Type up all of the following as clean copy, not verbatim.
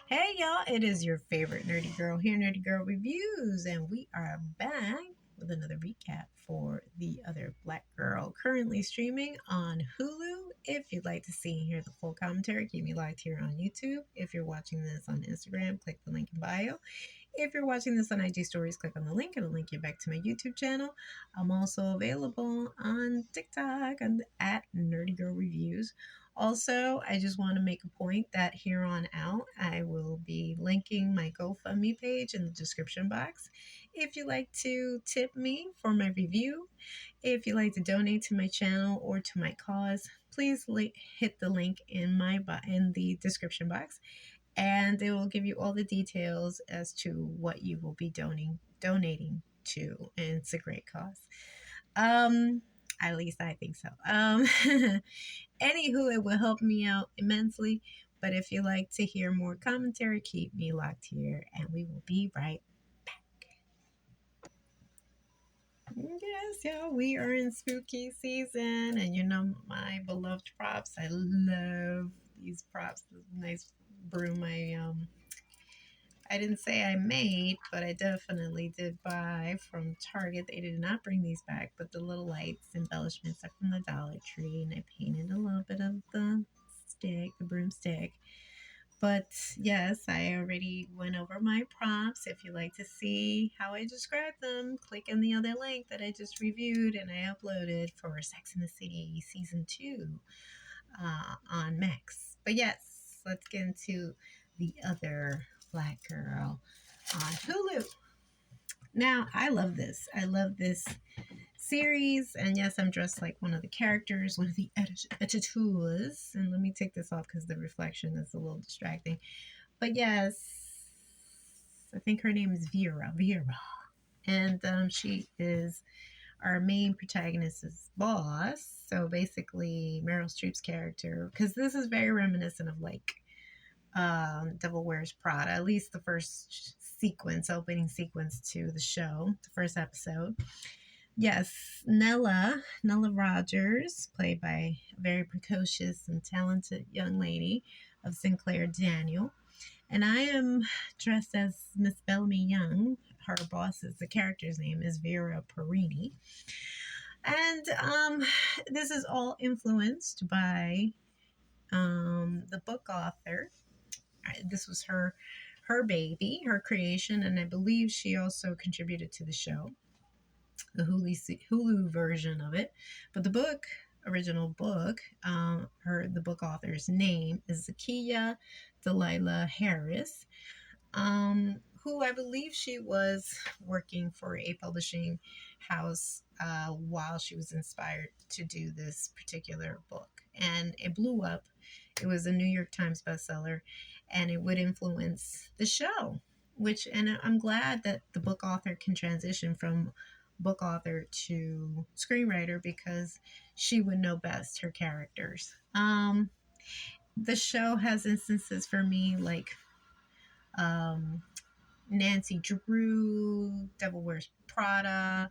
Hey y'all, it is your favorite nerdy girl here, Nerdy Girl Reviews, and we are back with another recap for The Other Black Girl, currently streaming on Hulu. If you'd like to see and hear the full commentary, keep me locked here on YouTube. If you're watching this on Instagram, click the link in bio. If you're watching this on IG Stories, click on the link. It'll link you back to my YouTube channel. I'm also available on TikTok at Nerdy Girl Reviews. Also, I just want to make a point that here on out, I will be linking my GoFundMe page in the description box. If you'd like to tip me for my review, if you'd like to donate to my channel or to my cause, please hit the link in the description box, and it will give you all the details as to what you will be donating to, and it's a great cause. At least I think so. Anywho, it will help me out immensely. But if you like to hear more commentary, keep me locked here, and we will be right back. Yes, yeah, we are in spooky season, and you know my beloved props. I love these props. This nice broom I didn't say I made, but I definitely did buy from Target. They did not bring these back, but the little lights embellishments are from the Dollar Tree, and I painted a little bit of the broomstick. But yes, I already went over my prompts. If you'd like to see how I describe them, click on the other link that I just reviewed and I uploaded for Sex and the City Season 2 on Max. But yes, let's get into The Other Black Girl on Hulu. Now, I love this. I love this series. And yes, I'm dressed like one of the characters, one of the editors. And let me take this off because the reflection is a little distracting. But yes, I think her name is Vera. And she is our main protagonist's boss. So basically, Meryl Streep's character, because this is very reminiscent of like Devil Wears Prada, at least the first opening sequence to the show, the first episode. Yes, Nella Rogers, played by a very precocious and talented young lady of Sinclair Daniel. And I am dressed as Miss Bellamy Young. Her boss's, the character's name is Vera Perini. And this is all influenced by the book author. This was her baby, her creation, and I believe she also contributed to the show, the Hulu version of it. But the original book, the book author's name is Zakiya Delilah Harris, who I believe she was working for a publishing house while she was inspired to do this particular book. And it blew up. It was a New York Times bestseller, and it would influence the show. And I'm glad that the book author can transition from book author to screenwriter because she would know best her characters. The show has instances for me like Nancy Drew, Devil Wears Prada,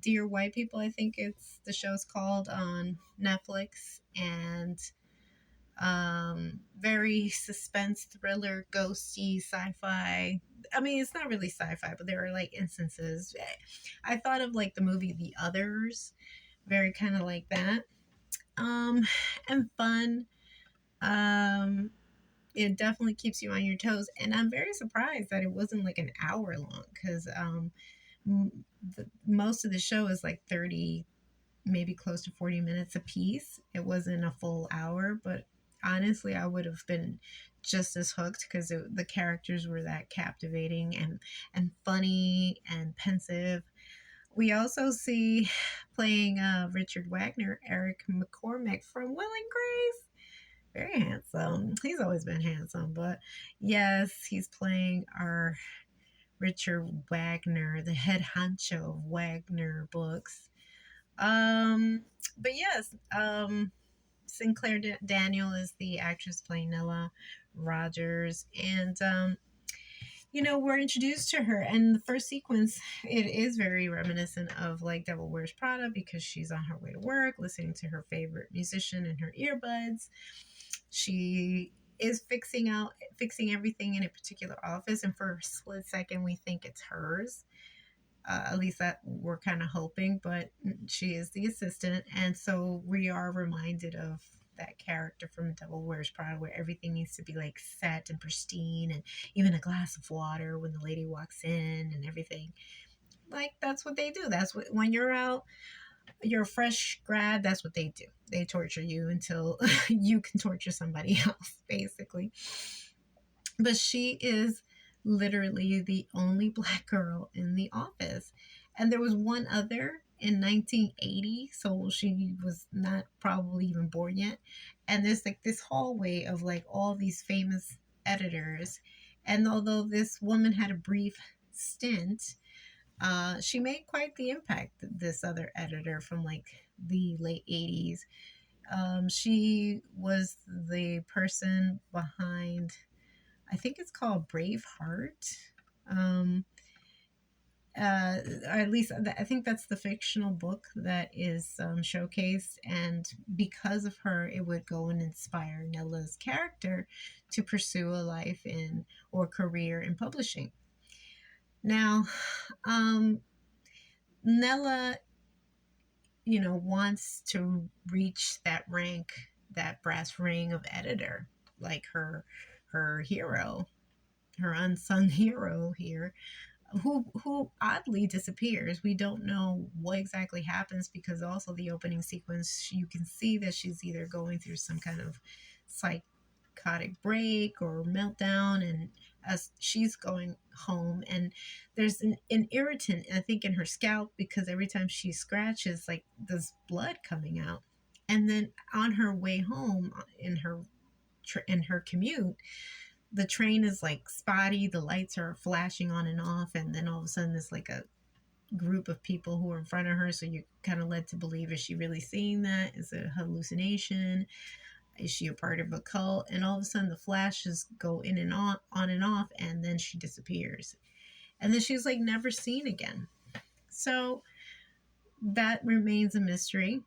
Dear White People, I think it's the show's called, on Netflix, and very suspense thriller, ghosty, sci-fi. I mean, it's not really sci-fi, but there are like instances. I thought of like the movie The Others, very kind of like that, and fun. Um, it definitely keeps you on your toes, and I'm very surprised that it wasn't like an hour long because most of the show is like 30, maybe close to 40 minutes a piece. It wasn't a full hour, but honestly, I would have been just as hooked because the characters were that captivating and funny and pensive. We also see playing Richard Wagner, Eric McCormack from Will and Grace. Very handsome. He's always been handsome, but yes, he's playing our Richard Wagner, the head honcho of Wagner Books. But yes, Sinclair Daniel is the actress playing Nella Rogers, and we're introduced to her, and the first sequence, it is very reminiscent of like Devil Wears Prada because she's on her way to work, listening to her favorite musician in her earbuds. She is fixing everything in a particular office, and for a split second we think it's hers. At least that we're kind of hoping, but she is the assistant, and so we are reminded of that character from Devil Wears Prada, where everything needs to be like set and pristine, and even a glass of water when the lady walks in, and everything. Like that's what they do. That's what when you're out, you're a fresh grad. That's what they do. They torture you until you can torture somebody else, basically. But she is literally the only black girl in the office. And there was one other in 1980, so she was not probably even born yet. And there's like this hallway of like all these famous editors. And although this woman had a brief stint, she made quite the impact, this other editor from like the late 80s. She was the person behind, I think it's called Braveheart. Um, or at least I think that's the fictional book that is showcased. And because of her, it would go and inspire Nella's character to pursue a life in or career in publishing. Now, um, Nella, wants to reach that rank, that brass ring of editor, like her hero, her unsung hero here, who oddly disappears. We don't know what exactly happens, because also the opening sequence, you can see that she's either going through some kind of psychotic break or meltdown, and as she's going home, and there's an irritant, I think, in her scalp, because every time she scratches, like there's blood coming out. And then on her way home, in her commute, the train is like spotty, the lights are flashing on and off, and then all of a sudden there's like a group of people who are in front of her, so you're kind of led to believe, is she really seeing that? Is it a hallucination? Is she a part of a cult? And all of a sudden the flashes go in and on and off, and then she disappears, and then she's like never seen again. So that remains a mystery.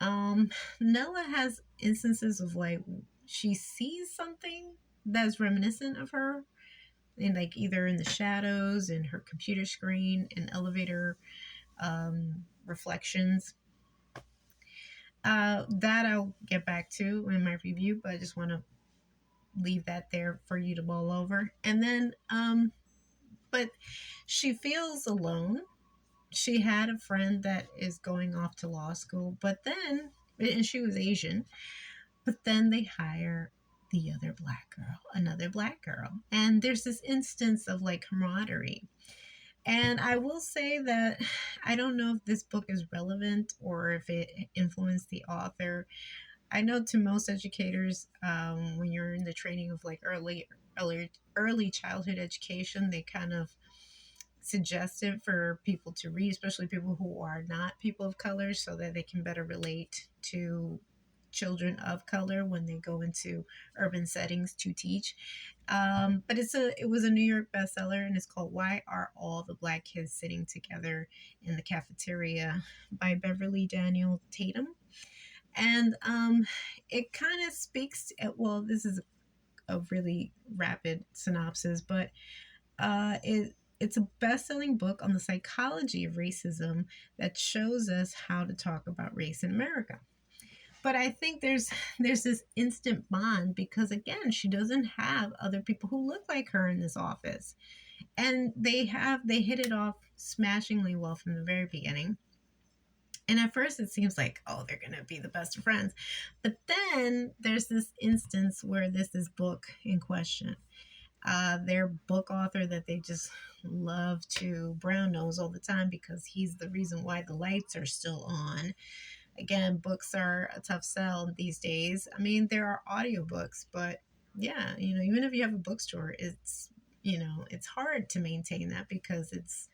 Nella has instances of like she sees something that's reminiscent of her, in like either in the shadows, in her computer screen, in elevator reflections. That I'll get back to in my review, but I just want to leave that there for you to mull over. And then, but she feels alone. She had a friend that is going off to law school, but then, and she was Asian, but then they hire the other black girl, another black girl. And there's this instance of like camaraderie. And I will say that I don't know if this book is relevant or if it influenced the author. I know to most educators, when you're in the training of like early childhood education, they kind of suggest it for people to read, especially people who are not people of color, so that they can better relate to children of color when they go into urban settings to teach. But it was a New York bestseller, and it's called "Why Are All the Black Kids Sitting Together in the Cafeteria" by Beverly Daniel Tatum. And it kind of speaks. Well, this is a really rapid synopsis, but it's a best-selling book on the psychology of racism that shows us how to talk about race in America. But I think there's this instant bond, because again, she doesn't have other people who look like her in this office. And they hit it off smashingly well from the very beginning. And at first it seems like, oh, they're going to be the best of friends. But then there's this instance where this is book in question. Their book author that they just love to brown nose all the time, because he's the reason why the lights are still on. Again, books are a tough sell these days. I mean, there are audiobooks, but yeah, even if you have a bookstore, it's hard to maintain that, because it's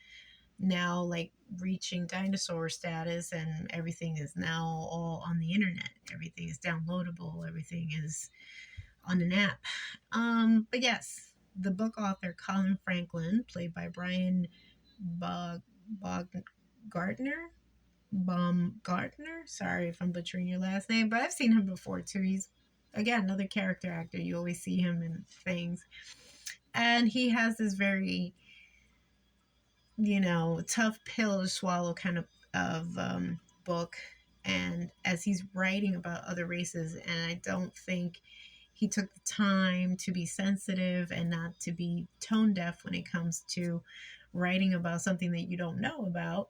now like reaching dinosaur status, and everything is now all on the internet. Everything is downloadable. Everything is on an app. But yes, the book author Colin Franklin, played by Brian Gardner. Baumgartner. Sorry if I'm butchering your last name, but I've seen him before too. He's again, another character actor. You always see him in things. And he has this very, tough pill to swallow kind of book. And as he's writing about other races, and I don't think he took the time to be sensitive and not to be tone deaf when it comes to writing about something that you don't know about.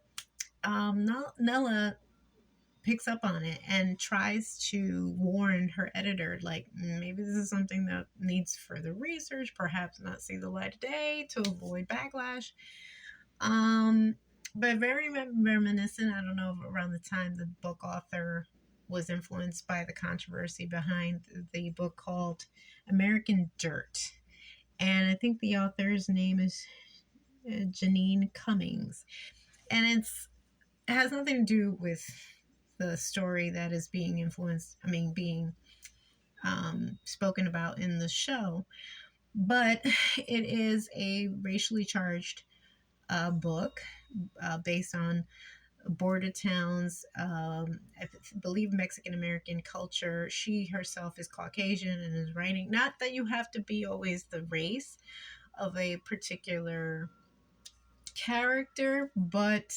Nella picks up on it and tries to warn her editor, like, maybe this is something that needs further research, perhaps not see the light of day to avoid backlash. Um, but very reminiscent. I don't know if around the time the book author was influenced by the controversy behind the book called American Dirt. And I think the author's name is Janine Cummings. And it has nothing to do with the story that is being influenced, being spoken about in the show. But it is a racially charged book based on border towns, I believe Mexican American culture. She herself is Caucasian and is writing, not that you have to be always the race of a particular character, but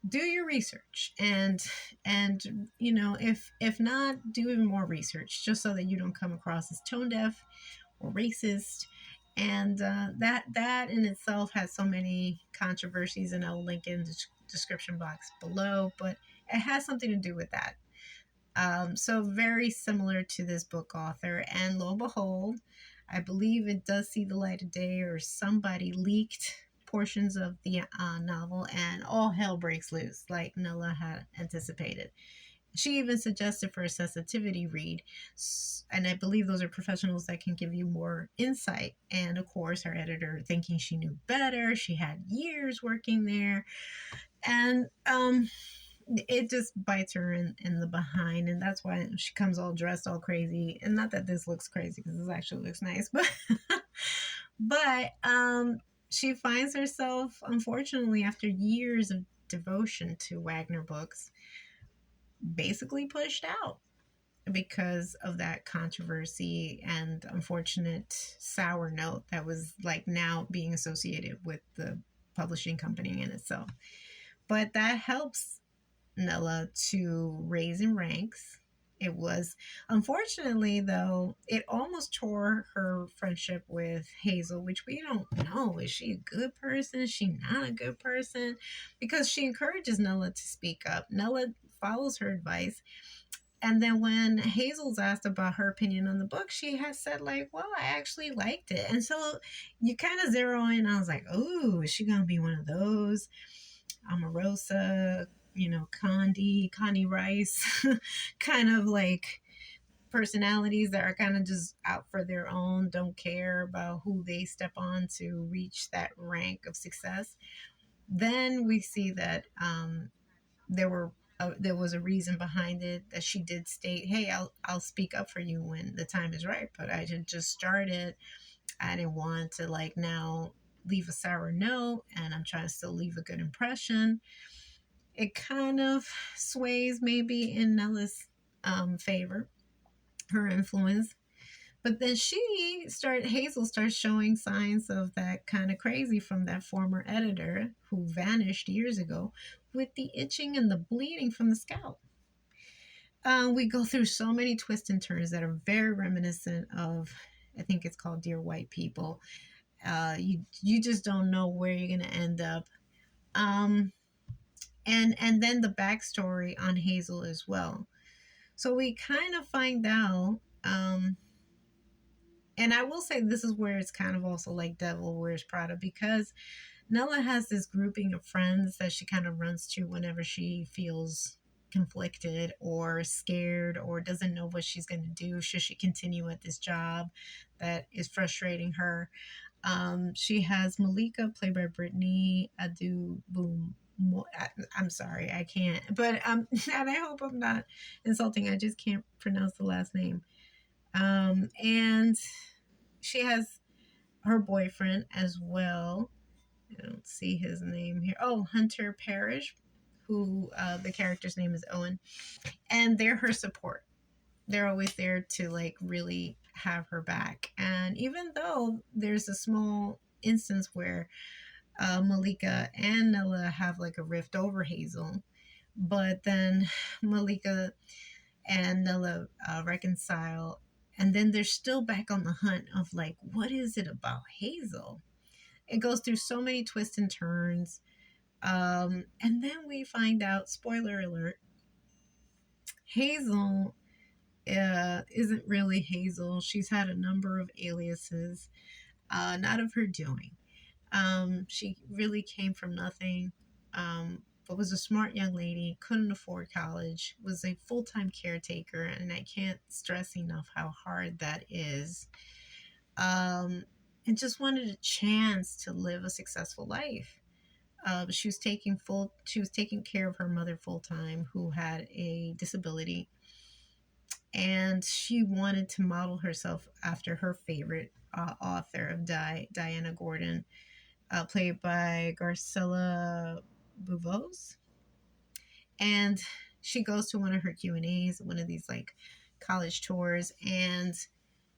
do your research, and if not, do even more research, just so that you don't come across as tone deaf or racist. And that in itself has so many controversies, and I'll link in the description box below, but it has something to do with that. So very similar to this book author, and lo and behold, I believe it does see the light of day, or somebody leaked portions of the novel, and all hell breaks loose, like Nella had anticipated. She even suggested for a sensitivity read, and I believe those are professionals that can give you more insight. And of course, her editor, thinking she knew better, she had years working there, and it just bites her in the behind, and that's why she comes all dressed all crazy. And not that this looks crazy, because this actually looks nice, but but she finds herself, unfortunately, after years of devotion to Wagner books, basically pushed out because of that controversy and unfortunate sour note that was like now being associated with the publishing company in itself. But that helps Nella to raise in ranks. It was, unfortunately, though, it almost tore her friendship with Hazel, which we don't know. Is she a good person? Is she not a good person? Because she encourages Nella to speak up. Nella follows her advice. And then when Hazel's asked about her opinion on the book, she has said, like, well, I actually liked it. And so you kind of zero in. I was like, oh, is she going to be one of those Omarosa, Connie Rice kind of like personalities that are kind of just out for their own, don't care about who they step on to reach that rank of success? Then we see that there was a reason behind it, that she did state, hey, I'll speak up for you when the time is right, but I had just started. I didn't want to like now leave a sour note, and I'm trying to still leave a good impression. It kind of sways maybe in Nella's favor, her influence. But then Hazel starts showing signs of that kind of crazy from that former editor who vanished years ago, with the itching and the bleeding from the scalp. We go through so many twists and turns that are very reminiscent of, I think it's called Dear White People. You just don't know where you're gonna end up. Um, and then the backstory on Hazel as well. So we kind of find out, and I will say this is where it's kind of also like Devil Wears Prada, because Nella has this grouping of friends that she kind of runs to whenever she feels conflicted or scared or doesn't know what she's going to do. Should she continue at this job that is frustrating her? She has Malika, played by Brittany Adu Boom. I'm sorry, I can't. But and I hope I'm not insulting. I just can't pronounce the last name. And she has her boyfriend as well. I don't see his name here. Oh, Hunter Parrish, who the character's name is Owen, and they're her support. they're always there to like really have her back. And even though there's a small instance where Malika and Nella have like a rift over Hazel, but then Malika and Nella reconcile, and then they're still back on the hunt of like, what is it about Hazel? It goes through so many twists and turns. And then we find out, spoiler alert, Hazel isn't really Hazel. She's had a number of aliases, not of her doing. She really came from nothing, but was a smart young lady, couldn't afford college, was a full time caretaker, and I can't stress enough how hard that is. Um, and just wanted a chance to live a successful life. She was taking care of her mother full time, who had a disability, and she wanted to model herself after her favorite author of Diana Gordon, played by Garcella Buvos. And she goes to one of her Q&As, one of these like college tours, and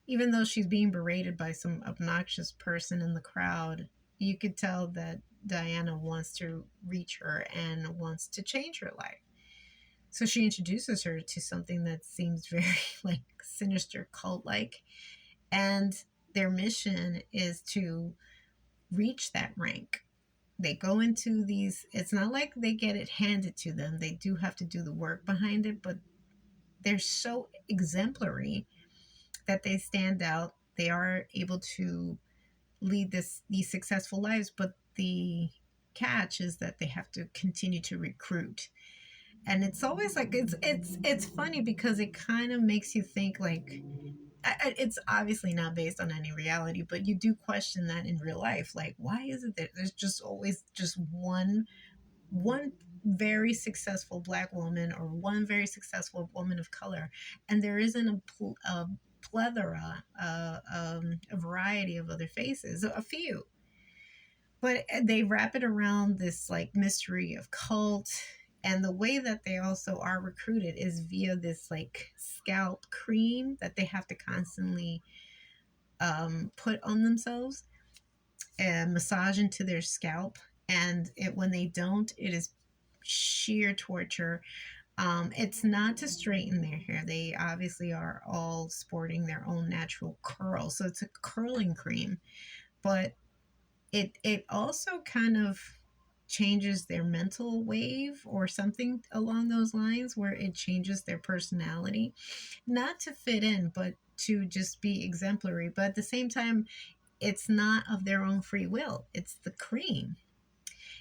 even though she's being berated by some obnoxious person in the crowd, you could tell that Diana wants to reach her and wants to change her life. So she introduces her to something that seems very like sinister cult like. And their mission is to reach that rank. They go into these, it's not like they get it handed to them. They do have to do the work behind it, but they're so exemplary that they stand out. They are able to lead these successful lives, but the catch is that they have to continue to recruit. And it's always like it's funny because it kind of makes you think like it's obviously not based on any reality, but you do question that in real life. Like, why is it that there's just always just one very successful black woman or one very successful woman of color, and there isn't a plethora, a variety of other faces, a few, but they wrap it around this like mystery of cult. And the way that they also are recruited is via this like scalp cream that they have to constantly put on themselves and massage into their scalp. And when they don't, it is sheer torture. It's not to straighten their hair. They obviously are all sporting their own natural curl. So it's a curling cream, but it also kind of changes their mental wave or something along those lines, where it changes their personality, not to fit in, but to just be exemplary. But at the same time, it's not of their own free will. It's the cream.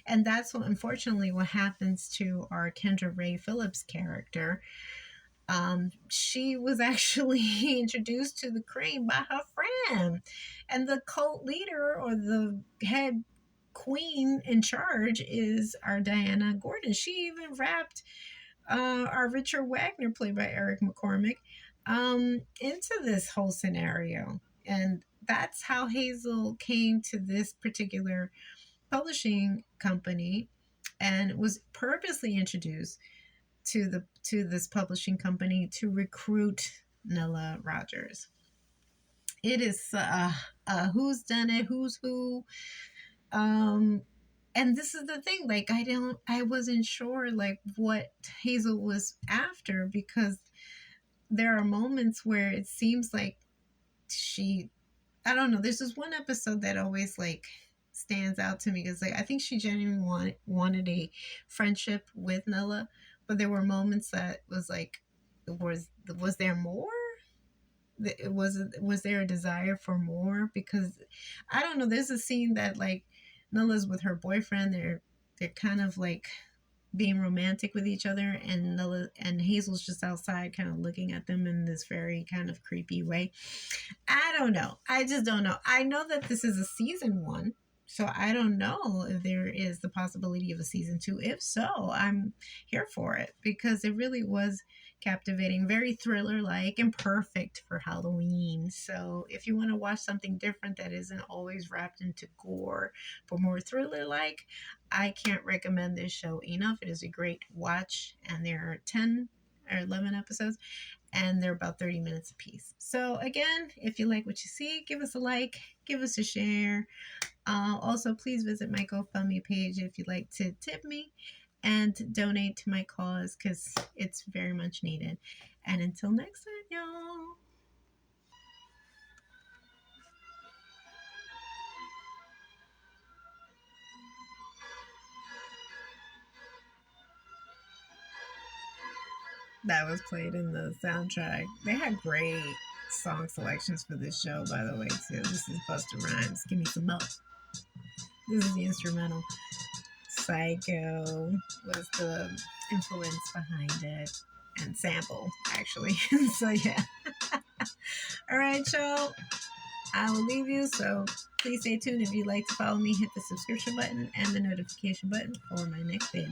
And that's what, unfortunately, what happens to our Kendra Ray Phillips character. She was actually introduced to the cream by her friend, and the cult leader or the head queen in charge is our Diana Gordon. She even wrapped our Richard Wagner, played by Eric McCormick, into this whole scenario. And that's how Hazel came to this particular publishing company and was purposely introduced to this publishing company to recruit Nella Rogers. It is who's done it, who's who. And this is the thing, like I wasn't sure like what Hazel was after, because there are moments where it seems like she, I don't know, there's this one episode that always like stands out to me, because like I think she genuinely wanted a friendship with Nella, but there were moments that was like, was there more? Was there a desire for more? Because I don't know, there's a scene that like Nella's with her boyfriend, they're kind of like being romantic with each other, and Nella and Hazel's just outside kind of looking at them in this very kind of creepy way. I don't know. I just don't know. I know that this is a season 1, so I don't know if there is the possibility of a season 2. If so, I'm here for it, because it really was captivating, very thriller like, and perfect for Halloween. So if you want to watch something different that isn't always wrapped into gore, but more thriller like, I can't recommend this show enough. It is a great watch, and there are 10 or 11 episodes, and they're about 30 minutes a piece. So again, if you like what you see, give us a like, give us a share. Also, please visit my GoFundMe page if you'd like to tip me and donate to my cause, because it's very much needed. And until next time, y'all. That was played in the soundtrack. They had great song selections for this show, by the way, too. This is Busta Rhymes. Give me some more. This is the instrumental. Psycho was the influence behind it, and sample, actually. So, yeah. All right, y'all. I will leave you, so please stay tuned. If you'd like to follow me, hit the subscription button and the notification button for my next vid.